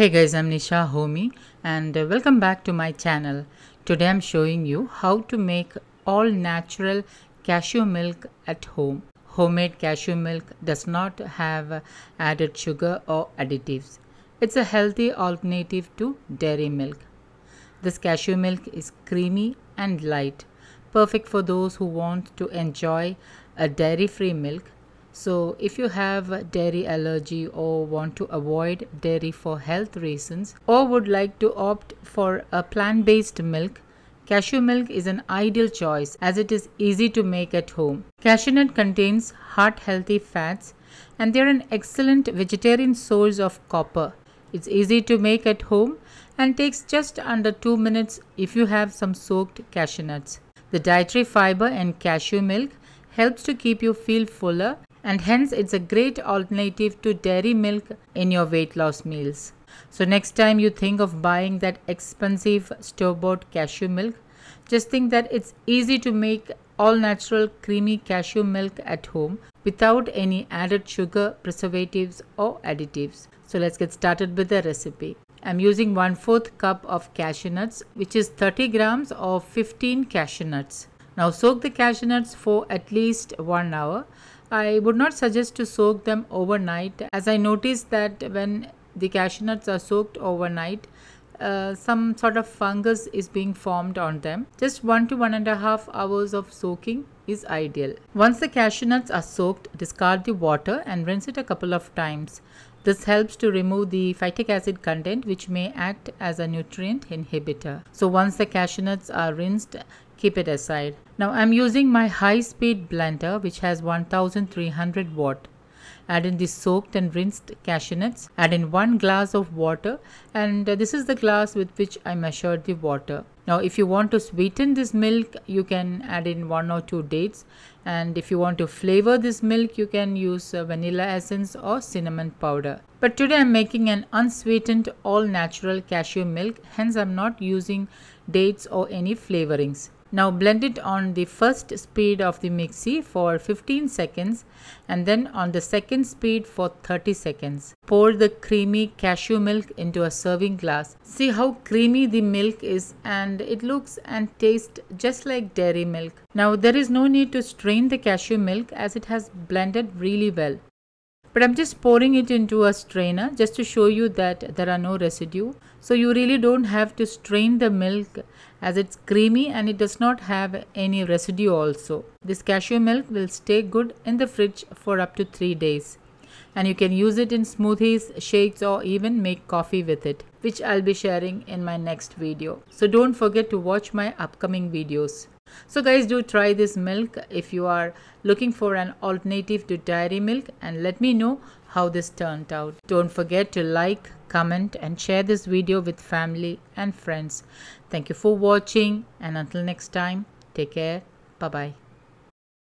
Hey guys, I'm Nisa Homey and welcome back to my channel. Today I'm showing you how to make all natural cashew milk at home. Homemade cashew milk does not have added sugar or additives. It's a healthy alternative to dairy milk. This cashew milk is creamy and light, perfect for those who want to enjoy a dairy-free milk. So if you have a dairy allergy or want to avoid dairy for health reasons or would like to opt for a plant-based milk, cashew milk is an ideal choice as it is easy to make at home. Cashew nut contains heart-healthy fats and they are an excellent vegetarian source of copper. It's easy to make at home and takes just under 2 minutes if you have some soaked cashew nuts. The dietary fiber in cashew milk helps to keep you feel fuller, and hence it's a great alternative to dairy milk in your weight loss meals. So next time you think of buying that expensive store-bought cashew milk, just think that it's easy to make all natural creamy cashew milk at home without any added sugar, preservatives or additives. So let's get started with the recipe. I'm using 1/4 cup of cashew nuts, which is 30 grams of 15 cashew nuts. Now soak the cashew nuts for at least 1 hour. I would not suggest to soak them overnight, as I noticed that when the cashew nuts are soaked overnight, some sort of fungus is being formed on them. Just 1 to 1.5 hours of soaking is ideal. Once the cashew nuts are soaked, discard the water and rinse it a couple of times. This helps to remove the phytic acid content, which may act as a nutrient inhibitor. So once the cashew nuts are rinsed, keep it aside. Now I'm using my high-speed blender, which has 1300 watt. Add in the soaked and rinsed cashew nuts. Add in 1 glass of water, and this is the glass with which I measured the water. Now if you want to sweeten this milk, you can add in 1 or 2 dates, and if you want to flavor this milk, you can use vanilla essence or cinnamon powder. But today I'm making an unsweetened all natural cashew milk, hence I'm not using dates or any flavorings. Now blend it on the first speed of the mixie for 15 seconds and then on the second speed for 30 seconds. Pour the creamy cashew milk into a serving glass. See how creamy the milk is, and it looks and tastes just like dairy milk. Now there is no need to strain the cashew milk as it has blended really well. But I'm just pouring it into a strainer just to show you that there are no residue. So you really don't have to strain the milk as it's creamy and it does not have any residue also. This cashew milk will stay good in the fridge for up to 3 days. And you can use it in smoothies, shakes or even make coffee with it, which I'll be sharing in my next video. So don't forget to watch my upcoming videos. So guys, do try this milk if you are looking for an alternative to dairy milk, and let me know how this turned out. Don't forget to like, comment and share this video with family and friends. Thank you for watching, and until next time, take care. Bye bye.